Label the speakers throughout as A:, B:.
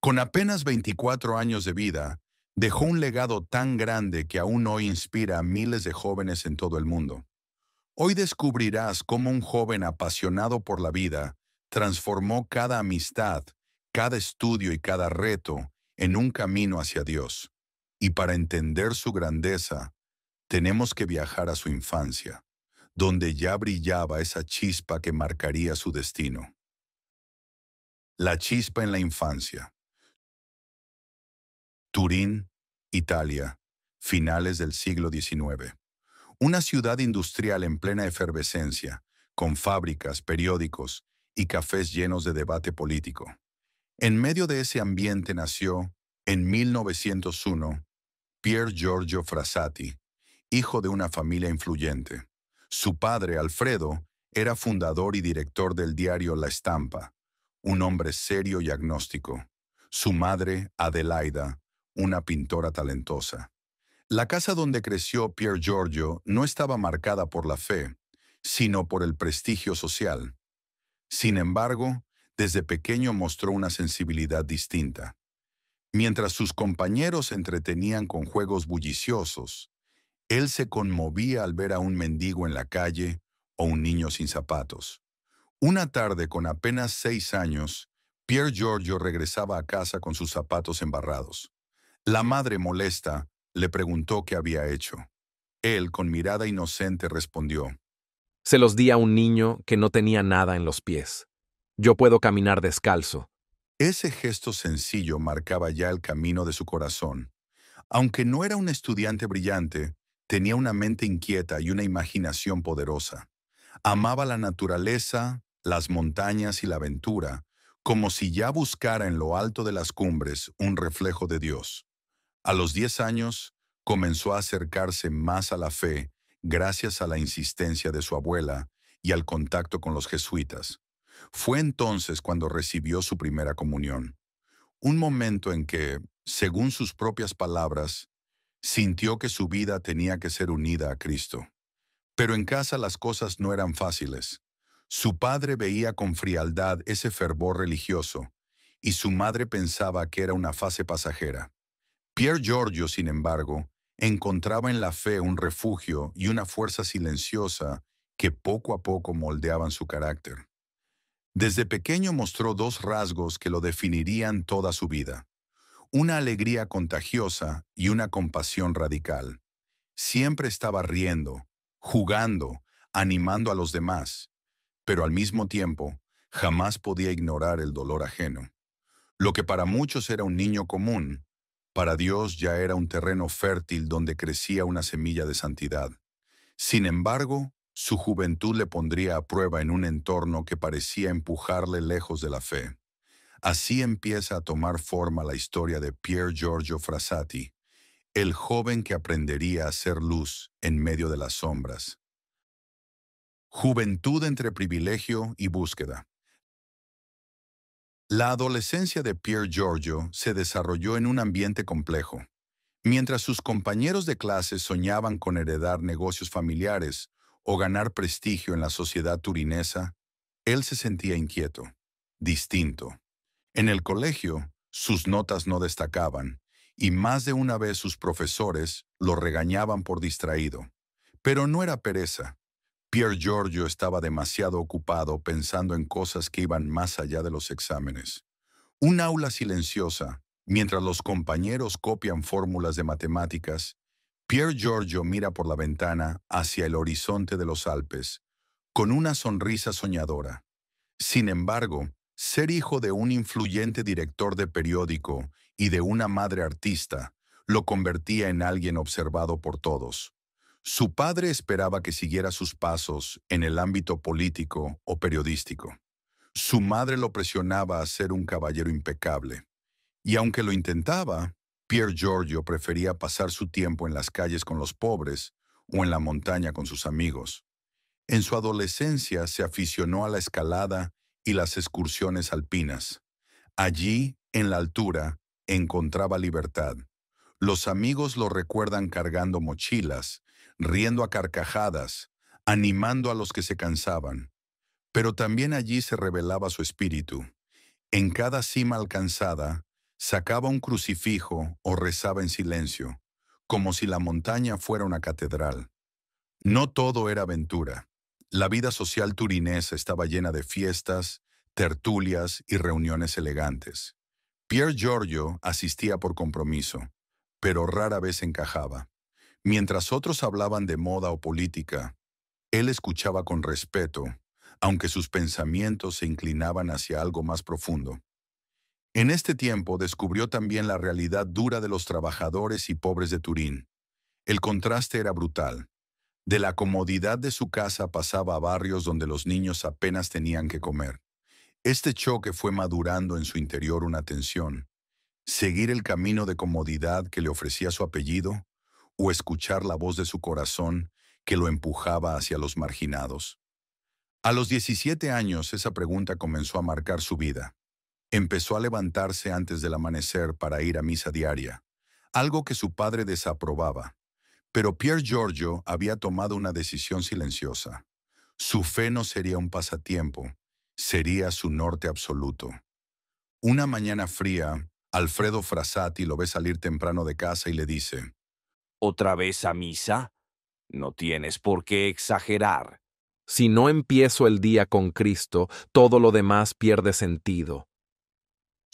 A: Con apenas 24 años de vida, dejó un legado tan grande que aún hoy inspira a miles de jóvenes en todo el mundo. Hoy descubrirás cómo un joven apasionado por la vida transformó cada amistad, cada estudio y cada reto en un camino hacia Dios. Y para entender su grandeza, tenemos que viajar a su infancia, donde ya brillaba esa chispa que marcaría su destino. La chispa en la infancia. Turín, Italia, finales del siglo XIX. Una ciudad industrial en plena efervescencia, con fábricas, periódicos y cafés llenos de debate político. En medio de ese ambiente nació, en 1901, Pier Giorgio Frassati, hijo de una familia influyente. Su padre, Alfredo, era fundador y director del diario La Stampa, un hombre serio y agnóstico. Su madre, Adelaida, una pintora talentosa. La casa donde creció Pier Giorgio no estaba marcada por la fe, sino por el prestigio social. Sin embargo, desde pequeño mostró una sensibilidad distinta. Mientras sus compañeros se entretenían con juegos bulliciosos, él se conmovía al ver a un mendigo en la calle o un niño sin zapatos. Una tarde, con apenas 6 años, Pier Giorgio regresaba a casa con sus zapatos embarrados. La madre, molesta, le preguntó qué había hecho. Él, con mirada inocente, respondió:
B: Se los di a un niño que no tenía nada en los pies. Yo puedo caminar descalzo.
A: Ese gesto sencillo marcaba ya el camino de su corazón. Aunque no era un estudiante brillante, tenía una mente inquieta y una imaginación poderosa. Amaba la naturaleza, las montañas y la aventura, como si ya buscara en lo alto de las cumbres un reflejo de Dios. A los 10 años, comenzó a acercarse más a la fe gracias a la insistencia de su abuela y al contacto con los jesuitas. Fue entonces cuando recibió su primera comunión, un momento en que, según sus propias palabras, sintió que su vida tenía que ser unida a Cristo. Pero en casa las cosas no eran fáciles. Su padre veía con frialdad ese fervor religioso, y su madre pensaba que era una fase pasajera. Pier Giorgio, sin embargo, encontraba en la fe un refugio y una fuerza silenciosa que poco a poco moldeaban su carácter. Desde pequeño mostró dos rasgos que lo definirían toda su vida: una alegría contagiosa y una compasión radical. Siempre estaba riendo, jugando, animando a los demás, pero al mismo tiempo jamás podía ignorar el dolor ajeno. Lo que para muchos era un niño común, para Dios ya era un terreno fértil donde crecía una semilla de santidad. Sin embargo, su juventud le pondría a prueba en un entorno que parecía empujarle lejos de la fe. Así empieza a tomar forma la historia de Pier Giorgio Frassati, el joven que aprendería a hacer luz en medio de las sombras. Juventud entre privilegio y búsqueda. La adolescencia de Pier Giorgio se desarrolló en un ambiente complejo. Mientras sus compañeros de clase soñaban con heredar negocios familiares o ganar prestigio en la sociedad turinesa, él se sentía inquieto, distinto. En el colegio, sus notas no destacaban, y más de una vez sus profesores lo regañaban por distraído. Pero no era pereza. Pier Giorgio estaba demasiado ocupado pensando en cosas que iban más allá de los exámenes. Un aula silenciosa, mientras los compañeros copian fórmulas de matemáticas, Pier Giorgio mira por la ventana hacia el horizonte de los Alpes, con una sonrisa soñadora. Sin embargo, ser hijo de un influyente director de periódico y de una madre artista lo convertía en alguien observado por todos. Su padre esperaba que siguiera sus pasos en el ámbito político o periodístico. Su madre lo presionaba a ser un caballero impecable. Y aunque lo intentaba, Pier Giorgio prefería pasar su tiempo en las calles con los pobres o en la montaña con sus amigos. En su adolescencia se aficionó a la escalada y las excursiones alpinas. Allí, en la altura, encontraba libertad. Los amigos lo recuerdan cargando mochilas, riendo a carcajadas, animando a los que se cansaban. Pero también allí se revelaba su espíritu. En cada cima alcanzada, Sacaba un crucifijo o rezaba en silencio, como si la montaña fuera una catedral. No todo era aventura. La vida social turinesa estaba llena de fiestas, tertulias y reuniones elegantes. Pier Giorgio asistía por compromiso, pero rara vez encajaba. Mientras otros hablaban de moda o política, él escuchaba con respeto, aunque sus pensamientos se inclinaban hacia algo más profundo. En este tiempo descubrió también la realidad dura de los trabajadores y pobres de Turín. El contraste era brutal. De la comodidad de su casa pasaba a barrios donde los niños apenas tenían que comer. Este choque fue madurando en su interior una tensión. Seguir el camino de comodidad que le ofrecía su apellido o escuchar la voz de su corazón que lo empujaba hacia los marginados. A los 17 años esa pregunta comenzó a marcar su vida. Empezó a levantarse antes del amanecer para ir a misa diaria, algo que su padre desaprobaba. Pero Pier Giorgio había tomado una decisión silenciosa. Su fe no sería un pasatiempo, sería su norte absoluto. Una mañana fría, Alfredo Frassati lo ve salir temprano de casa y le dice:
C: ¿Otra vez a misa? No tienes por qué exagerar.
B: Si no empiezo el día con Cristo, todo lo demás pierde sentido.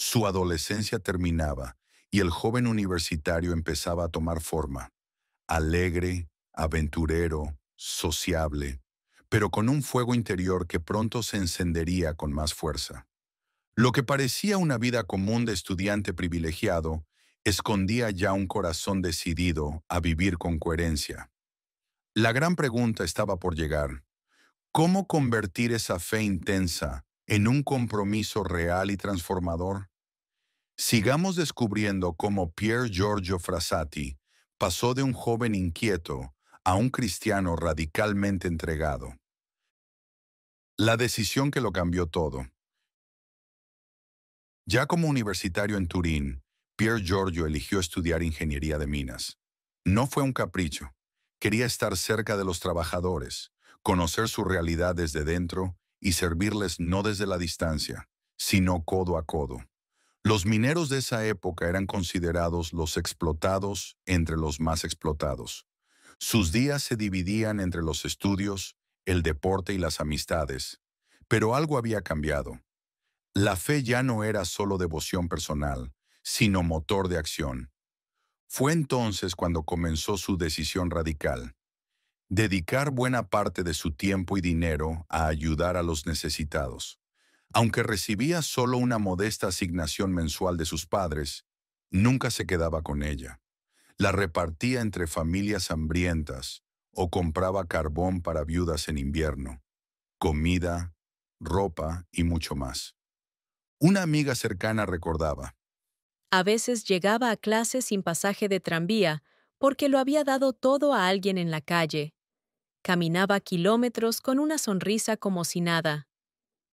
A: su adolescencia terminaba y el joven universitario empezaba a tomar forma. Alegre, aventurero, sociable, pero con un fuego interior que pronto se encendería con más fuerza. Lo que parecía una vida común de estudiante privilegiado, escondía ya un corazón decidido a vivir con coherencia. La gran pregunta estaba por llegar: ¿cómo convertir esa fe intensa en un compromiso real y transformador? Sigamos descubriendo cómo Pier Giorgio Frassati pasó de un joven inquieto a un cristiano radicalmente entregado. La decisión que lo cambió todo. Ya como universitario en Turín, Pier Giorgio eligió estudiar ingeniería de minas. No fue un capricho. Quería estar cerca de los trabajadores, conocer su realidad desde dentro y servirles no desde la distancia, sino codo a codo. Los mineros de esa época eran considerados los explotados entre los más explotados. Sus días se dividían entre los estudios, el deporte y las amistades. Pero algo había cambiado. La fe ya no era solo devoción personal, sino motor de acción. Fue entonces cuando comenzó su decisión radical: dedicar buena parte de su tiempo y dinero a ayudar a los necesitados. Aunque recibía solo una modesta asignación mensual de sus padres, nunca se quedaba con ella. La repartía entre familias hambrientas o compraba carbón para viudas en invierno, comida, ropa y mucho más. Una amiga cercana recordaba:
D: A veces llegaba a clase sin pasaje de tranvía porque lo había dado todo a alguien en la calle. Caminaba kilómetros con una sonrisa como si nada.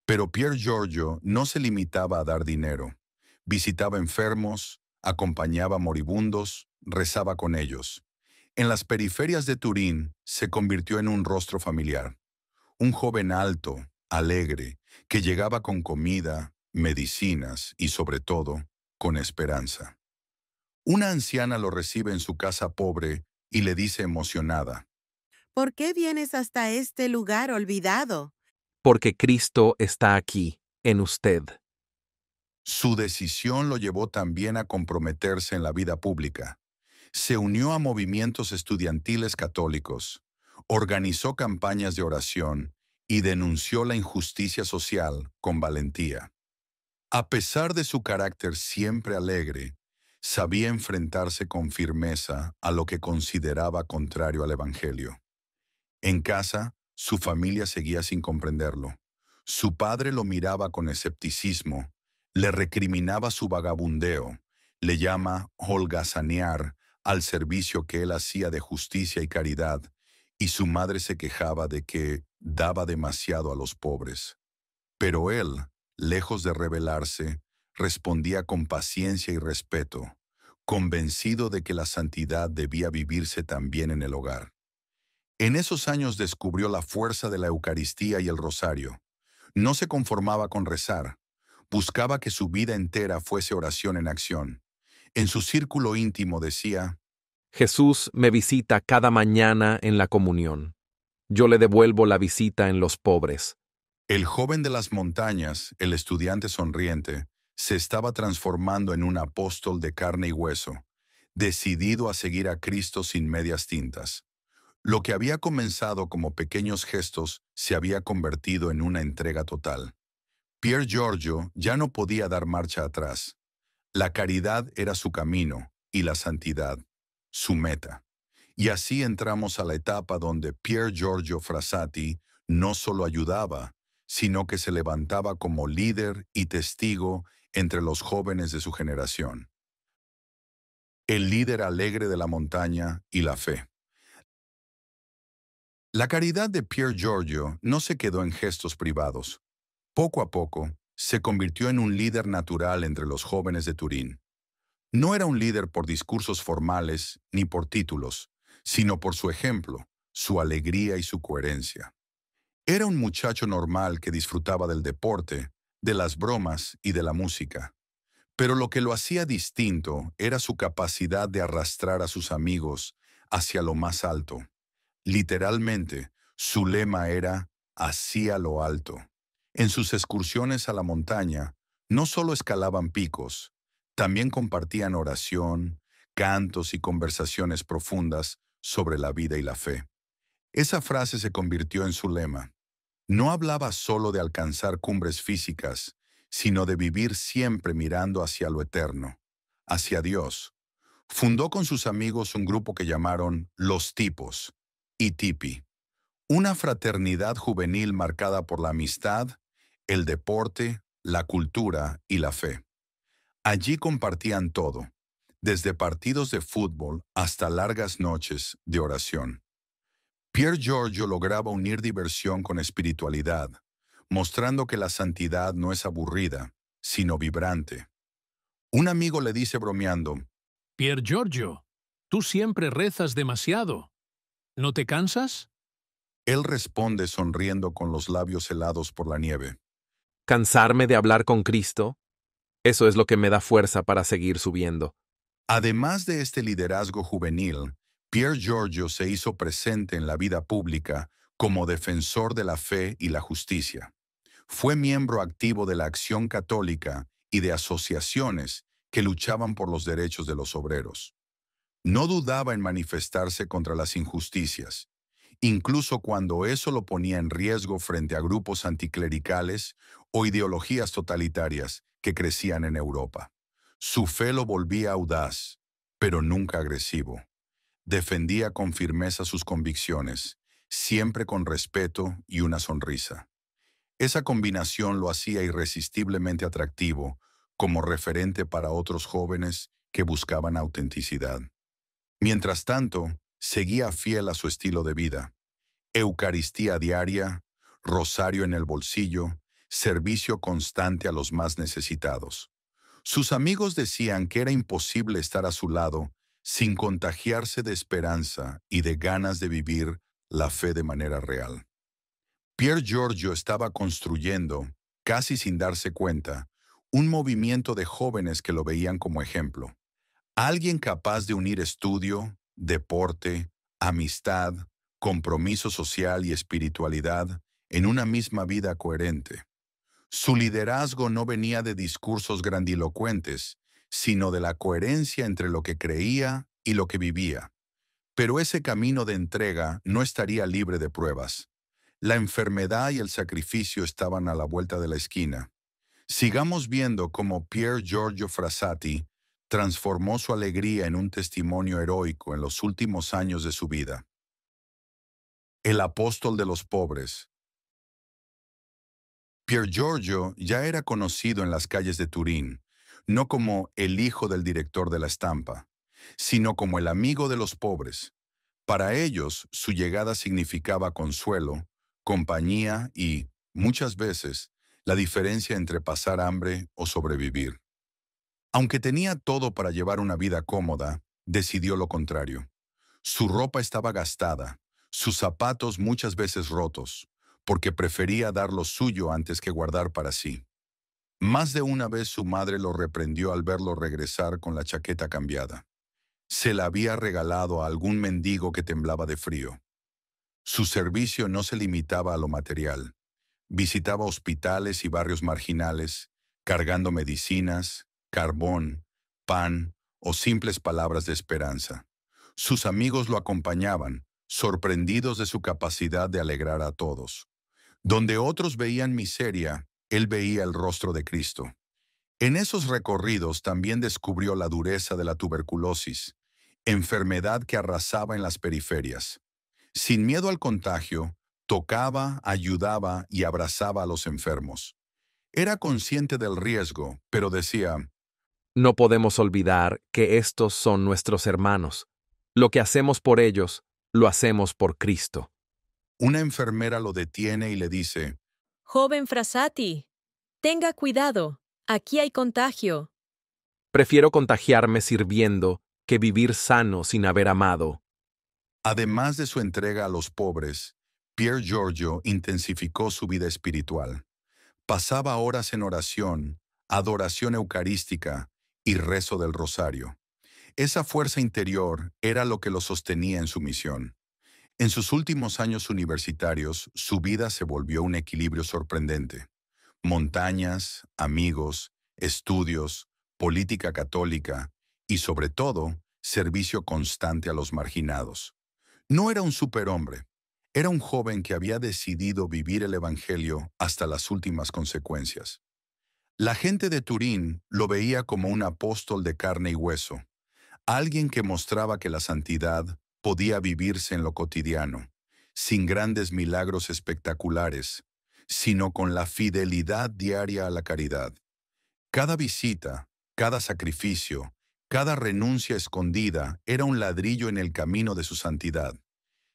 A: pero Pier Giorgio no se limitaba a dar dinero. Visitaba enfermos, acompañaba moribundos, rezaba con ellos. En las periferias de Turín se convirtió en un rostro familiar. Un joven alto, alegre, que llegaba con comida, medicinas y, sobre todo, con esperanza. Una anciana lo recibe en su casa pobre y le dice emocionada:
E: ¿Por qué vienes hasta este lugar olvidado?
B: Porque Cristo está aquí, en usted.
A: su decisión lo llevó también a comprometerse en la vida pública. Se unió a movimientos estudiantiles católicos, organizó campañas de oración y denunció la injusticia social con valentía. A pesar de su carácter siempre alegre, sabía enfrentarse con firmeza a lo que consideraba contrario al Evangelio. En casa, su familia seguía sin comprenderlo. Su padre lo miraba con escepticismo, le recriminaba su vagabundeo, le llama holgazanear al servicio que él hacía de justicia y caridad, y su madre se quejaba de que daba demasiado a los pobres. Pero él, lejos de rebelarse, respondía con paciencia y respeto, convencido de que la santidad debía vivirse también en el hogar. En esos años descubrió la fuerza de la Eucaristía y el rosario. No se conformaba con rezar, Buscaba que su vida entera fuese oración en acción. En su círculo íntimo decía:
B: Jesús me visita cada mañana en la comunión. Yo le devuelvo la visita en los pobres.
A: el joven de las montañas, el estudiante sonriente, se estaba transformando en un apóstol de carne y hueso, decidido a seguir a Cristo sin medias tintas. Lo que había comenzado como pequeños gestos se había convertido en una entrega total. Pier Giorgio ya no podía dar marcha atrás. La caridad era su camino y la santidad, su meta. Y así entramos a la etapa donde Pier Giorgio Frassati no solo ayudaba, sino que se levantaba como líder y testigo entre los jóvenes de su generación. El líder alegre de la montaña y la fe. La caridad de Pier Giorgio no se quedó en gestos privados. Poco a poco, se convirtió en un líder natural entre los jóvenes de Turín. No era un líder por discursos formales ni por títulos, sino por su ejemplo, su alegría y su coherencia. Era un muchacho normal que disfrutaba del deporte, de las bromas y de la música. Pero lo que lo hacía distinto era su capacidad de arrastrar a sus amigos hacia lo más alto. Literalmente, su lema era «hacia lo alto». En sus excursiones a la montaña, no solo escalaban picos, también compartían oración, cantos y conversaciones profundas sobre la vida y la fe. Esa frase se convirtió en su lema. No hablaba solo de alcanzar cumbres físicas, sino de vivir siempre mirando hacia lo eterno, hacia Dios. Fundó con sus amigos un grupo que llamaron Los Tipos, y Tipi, una fraternidad juvenil marcada por la amistad, el deporte, la cultura y la fe. Allí compartían todo, desde partidos de fútbol hasta largas noches de oración. Pier Giorgio lograba unir diversión con espiritualidad, mostrando que la santidad no es aburrida, sino vibrante. Un amigo le dice bromeando:
F: Pier Giorgio, tú siempre rezas demasiado. ¿No te cansas?
A: Él responde sonriendo con los labios helados por la nieve:
B: ¿Cansarme de hablar con Cristo? Eso es lo que me da fuerza para seguir subiendo.
A: Además de este liderazgo juvenil, Pier Giorgio se hizo presente en la vida pública como defensor de la fe y la justicia. Fue miembro activo de la Acción Católica y de asociaciones que luchaban por los derechos de los obreros. No dudaba en manifestarse contra las injusticias, incluso cuando eso lo ponía en riesgo frente a grupos anticlericales o ideologías totalitarias que crecían en Europa. Su fe lo volvía audaz, pero nunca agresivo. Defendía con firmeza sus convicciones, siempre con respeto y una sonrisa. Esa combinación lo hacía irresistiblemente atractivo como referente para otros jóvenes que buscaban autenticidad. Mientras tanto, seguía fiel a su estilo de vida: Eucaristía diaria, rosario en el bolsillo, servicio constante a los más necesitados. Sus amigos decían que era imposible estar a su lado sin contagiarse de esperanza y de ganas de vivir la fe de manera real. Pier Giorgio estaba construyendo, casi sin darse cuenta, un movimiento de jóvenes que lo veían como ejemplo. Alguien capaz de unir estudio, deporte, amistad, compromiso social y espiritualidad en una misma vida coherente. Su liderazgo no venía de discursos grandilocuentes, sino de la coherencia entre lo que creía y lo que vivía. Pero ese camino de entrega no estaría libre de pruebas. La enfermedad y el sacrificio estaban a la vuelta de la esquina. Sigamos viendo cómo Pier Giorgio Frassati transformó su alegría en un testimonio heroico en los últimos años de su vida. El apóstol de los pobres. Pier Giorgio ya era conocido en las calles de Turín, no como el hijo del director de la estampa, sino como el amigo de los pobres. Para ellos, su llegada significaba consuelo, compañía y, muchas veces, la diferencia entre pasar hambre o sobrevivir. Aunque tenía todo para llevar una vida cómoda, decidió lo contrario. Su ropa estaba gastada, sus zapatos muchas veces rotos, porque prefería dar lo suyo antes que guardar para sí. Más de una vez su madre lo reprendió al verlo regresar con la chaqueta cambiada. Se la había regalado a algún mendigo que temblaba de frío. Su servicio no se limitaba a lo material. Visitaba hospitales y barrios marginales, cargando medicinas, carbón, pan o simples palabras de esperanza. Sus amigos lo acompañaban, sorprendidos de su capacidad de alegrar a todos. Donde otros veían miseria, él veía el rostro de Cristo. En esos recorridos también descubrió la dureza de la tuberculosis, enfermedad que arrasaba en las periferias. Sin miedo al contagio, tocaba, ayudaba y abrazaba a los enfermos. Era consciente del riesgo, pero decía,
B: No podemos olvidar que estos son nuestros hermanos. Lo que hacemos por ellos, lo hacemos por Cristo.
A: una enfermera lo detiene y le dice,
D: Joven Frassati, tenga cuidado, aquí hay contagio.
B: Prefiero contagiarme sirviendo que vivir sano sin haber amado.
A: además de su entrega a los pobres, Pier Giorgio intensificó su vida espiritual. Pasaba horas en oración, adoración eucarística y rezo del rosario. Esa fuerza interior era lo que lo sostenía en su misión. En sus últimos años universitarios, su vida se volvió un equilibrio sorprendente. Montañas, amigos, estudios, política católica y, sobre todo, servicio constante a los marginados. No era un superhombre, era un joven que había decidido vivir el Evangelio hasta las últimas consecuencias. La gente de Turín lo veía como un apóstol de carne y hueso, alguien que mostraba que la santidad podía vivirse en lo cotidiano, sin grandes milagros espectaculares, sino con la fidelidad diaria a la caridad. Cada visita, cada sacrificio, cada renuncia escondida era un ladrillo en el camino de su santidad.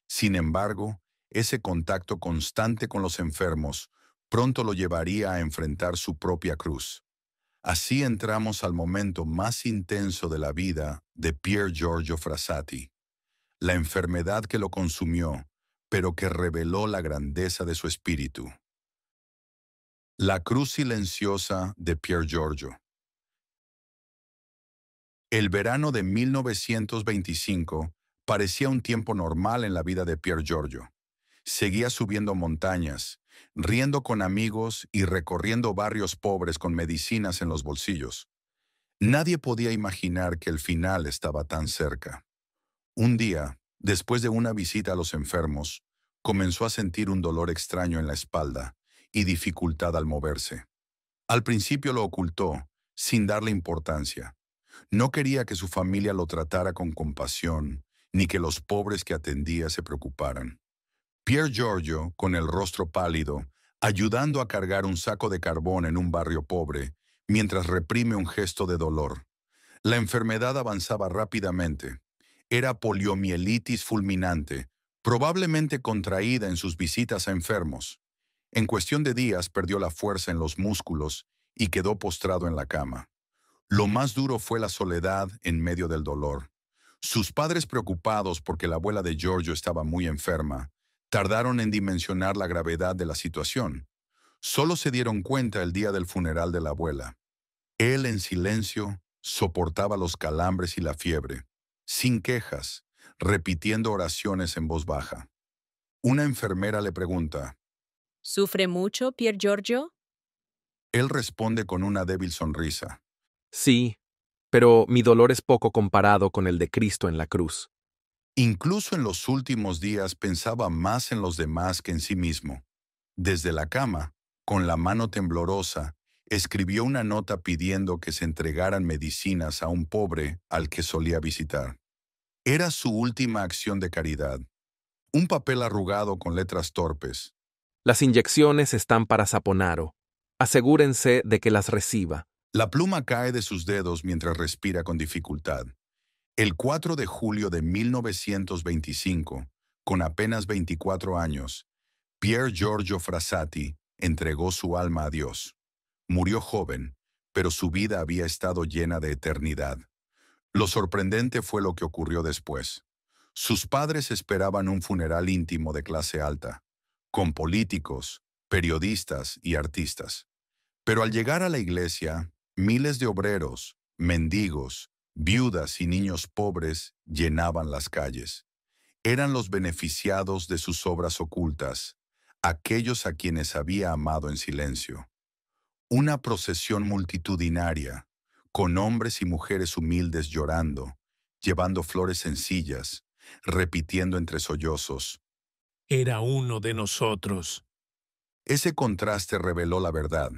A: Sin embargo, ese contacto constante con los enfermos pronto lo llevaría a enfrentar su propia cruz. Así entramos al momento más intenso de la vida de Pier Giorgio Frassati, la enfermedad que lo consumió, pero que reveló la grandeza de su espíritu. La cruz silenciosa de Pier Giorgio. El verano de 1925 parecía un tiempo normal en la vida de Pier Giorgio. Seguía subiendo montañas, riendo con amigos y recorriendo barrios pobres con medicinas en los bolsillos. Nadie podía imaginar que el final estaba tan cerca. Un día, después de una visita a los enfermos, comenzó a sentir un dolor extraño en la espalda y dificultad al moverse. Al principio lo ocultó, sin darle importancia. No quería que su familia lo tratara con compasión, ni que los pobres que atendía se preocuparan. Pier Giorgio, con el rostro pálido, ayudando a cargar un saco de carbón en un barrio pobre, mientras reprime un gesto de dolor. La enfermedad avanzaba rápidamente. Era poliomielitis fulminante, probablemente contraída en sus visitas a enfermos. En cuestión de días perdió la fuerza en los músculos y quedó postrado en la cama. Lo más duro fue la soledad en medio del dolor. Sus padres, preocupados porque la abuela de Giorgio estaba muy enferma, tardaron en dimensionar la gravedad de la situación. Solo se dieron cuenta el día del funeral de la abuela. Él, en silencio, soportaba los calambres y la fiebre, sin quejas, repitiendo oraciones en voz baja. Una enfermera le pregunta.
D: ¿Sufre mucho, Pier Giorgio?
A: Él responde con una débil sonrisa.
B: Sí, pero mi dolor es poco comparado con el de Cristo en la cruz.
A: Incluso en los últimos días pensaba más en los demás que en sí mismo. Desde la cama, con la mano temblorosa, escribió una nota pidiendo que se entregaran medicinas a un pobre al que solía visitar. Era su última acción de caridad. Un papel arrugado con letras torpes.
B: Las inyecciones están para Saponaro. Asegúrense de que las reciba.
A: La pluma cae de sus dedos mientras respira con dificultad. El 4 de julio de 1925, con apenas 24 años, Pier Giorgio Frassati entregó su alma a Dios. Murió joven, pero su vida había estado llena de eternidad. Lo sorprendente fue lo que ocurrió después. Sus padres esperaban un funeral íntimo de clase alta, con políticos, periodistas y artistas. Pero al llegar a la iglesia, miles de obreros, mendigos, viudas y niños pobres llenaban las calles. Eran los beneficiados de sus obras ocultas, aquellos a quienes había amado en silencio. Una procesión multitudinaria, con hombres y mujeres humildes llorando, llevando flores sencillas, repitiendo entre sollozos.
F: Era uno de nosotros.
A: Ese contraste reveló la verdad.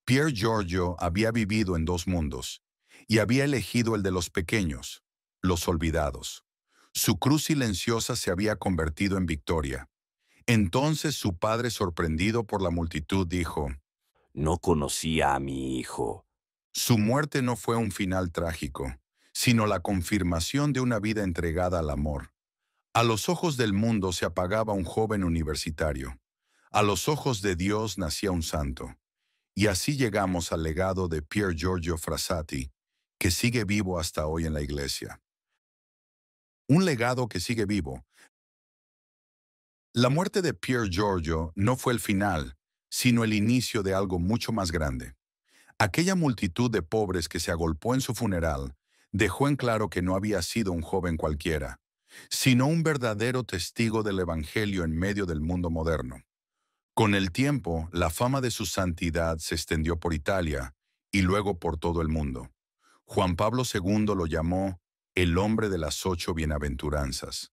A: Pier Giorgio había vivido en dos mundos, y había elegido el de los pequeños, los olvidados. Su cruz silenciosa se había convertido en victoria. Entonces su padre, sorprendido por la multitud, dijo:
C: No conocía a mi hijo.
A: Su muerte no fue un final trágico, sino la confirmación de una vida entregada al amor. A los ojos del mundo se apagaba un joven universitario. A los ojos de Dios nacía un santo. Y así llegamos al legado de Pier Giorgio Frassati, que sigue vivo hasta hoy en la iglesia. Un legado que sigue vivo. La muerte de Pier Giorgio no fue el final, sino el inicio de algo mucho más grande. Aquella multitud de pobres que se agolpó en su funeral dejó en claro que no había sido un joven cualquiera, sino un verdadero testigo del Evangelio en medio del mundo moderno. Con el tiempo, la fama de su santidad se extendió por Italia y luego por todo el mundo. Juan Pablo II lo llamó el hombre de las 8 bienaventuranzas,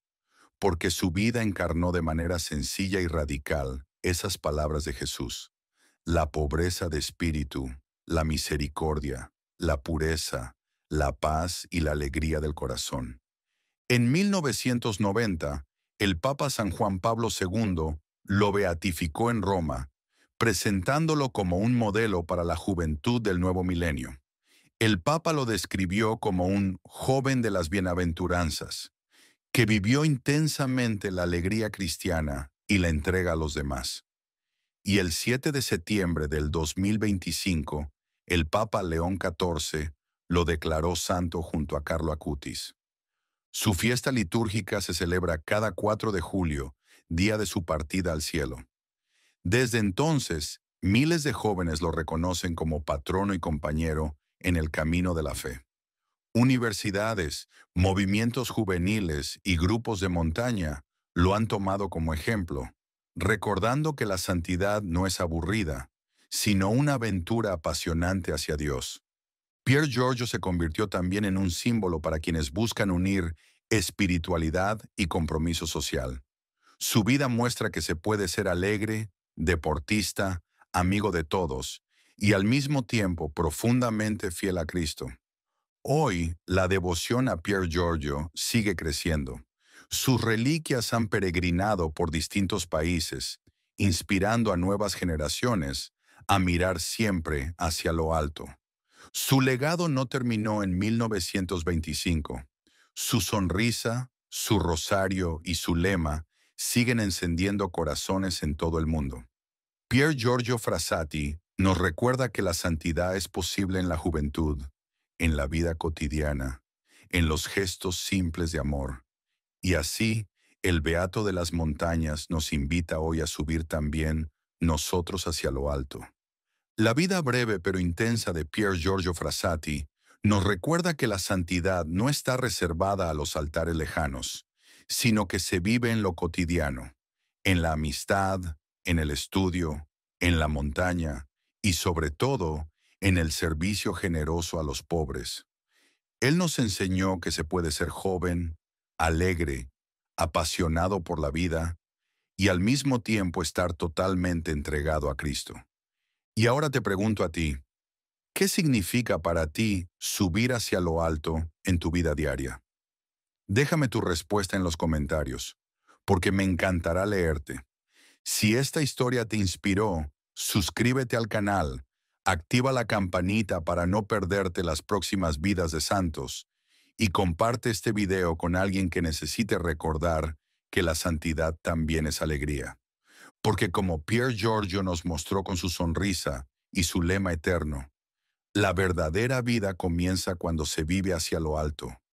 A: porque su vida encarnó de manera sencilla y radical esas palabras de Jesús: la pobreza de espíritu, la misericordia, la pureza, la paz y la alegría del corazón. En 1990, el Papa San Juan Pablo II lo beatificó en Roma, presentándolo como un modelo para la juventud del nuevo milenio. El Papa lo describió como un joven de las bienaventuranzas, que vivió intensamente la alegría cristiana y la entrega a los demás. Y el 7 de septiembre del 2025, el Papa León XIV lo declaró santo junto a Carlo Acutis. Su fiesta litúrgica se celebra cada 4 de julio, día de su partida al cielo. Desde entonces, miles de jóvenes lo reconocen como patrono y compañero en el camino de la fe. Universidades, movimientos juveniles y grupos de montaña lo han tomado como ejemplo, recordando que la santidad no es aburrida, sino una aventura apasionante hacia Dios. Pier Giorgio se convirtió también en un símbolo para quienes buscan unir espiritualidad y compromiso social. Su vida muestra que se puede ser alegre, deportista, amigo de todos, y al mismo tiempo profundamente fiel a Cristo. Hoy, la devoción a Pier Giorgio sigue creciendo. Sus reliquias han peregrinado por distintos países, inspirando a nuevas generaciones a mirar siempre hacia lo alto. Su legado no terminó en 1925. Su sonrisa, su rosario y su lema siguen encendiendo corazones en todo el mundo. Pier Giorgio Frassati nos recuerda que la santidad es posible en la juventud, en la vida cotidiana, en los gestos simples de amor. Y así, el Beato de las Montañas nos invita hoy a subir también nosotros hacia lo alto. La vida breve pero intensa de Pier Giorgio Frassati nos recuerda que la santidad no está reservada a los altares lejanos, sino que se vive en lo cotidiano, en la amistad, en el estudio, en la montaña y sobre todo en el servicio generoso a los pobres. Él nos enseñó que se puede ser joven, alegre, apasionado por la vida y al mismo tiempo estar totalmente entregado a Cristo. Y ahora te pregunto a ti, ¿qué significa para ti subir hacia lo alto en tu vida diaria? Déjame tu respuesta en los comentarios, porque me encantará leerte. Si esta historia te inspiró, suscríbete al canal, activa la campanita para no perderte las próximas vidas de santos y comparte este video con alguien que necesite recordar que la santidad también es alegría. Porque como Pier Giorgio nos mostró con su sonrisa y su lema eterno, la verdadera vida comienza cuando se vive hacia lo alto,